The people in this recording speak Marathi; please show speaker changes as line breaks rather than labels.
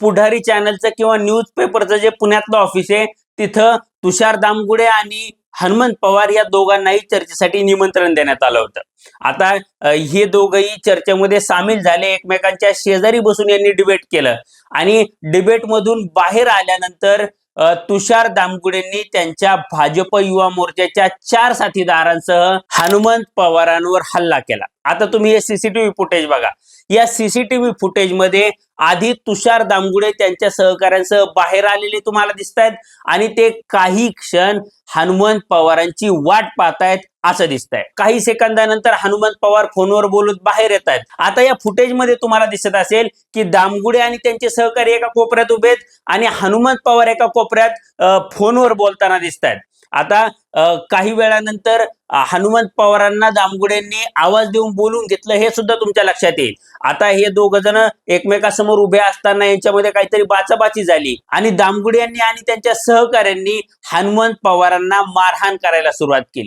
पुढारी चॅनलचं किंवा न्यूज पेपरचं जे पुण्यातलं ऑफिस आहे तिथं तुषार दामगुडे आणि हनुमंत पवार या दोघांनाही चर्चेसाठी निमंत्रण देण्यात आलं होतं. आता हे दोघंही चर्चेमध्ये सामील झाले, एकमेकांच्या शेजारी बसून यांनी डिबेट केलं आणि डिबेटमधून बाहेर आल्यानंतर तुषार दामगुडेंनी त्यांच्या भाजप युवा मोर्चाच्या 4 साथीदारांसह हनुमंत पवारांवर हल्ला केला. आता तुम्ही हे सीसीटीव्ही फुटेज बघा. या सीसीटीव्ही फुटेजमध्ये आधी तुषार दामगुडे त्यांच्या सहकाऱ्यांसह बाहेर आलेले तुम्हाला दिसत आहेत आणि ते काही क्षण हनुमंत पवारांची वाट पाहतायत असं दिसतंय. काही सेकंदानंतर हनुमंत पवार फोनवर बोलत बाहेर येत आहेत. आता या फुटेजमध्ये तुम्हाला दिसत असेल की दामगुडे आणि त्यांचे सहकारी एका कोपऱ्यात उभे आहेत आणि हनुमंत पवार एका कोपऱ्यात फोनवर बोलताना दिसत आहेत. आता काही वेळानंतर हनुमंत पवारांना दामगुडेंनी आवाज देऊन बोलून घेतलं हे सुद्धा तुमच्या लक्षात येईल. आता हे दोघ जण एकमेकांसमोर उभे असताना यांच्यामध्ये काहीतरी बाचाबाची झाली आणि दामगुडे यांनी आणि त्यांच्या सहकाऱ्यांनी हनुमंत पवारांना मारहाण करायला सुरुवात केली.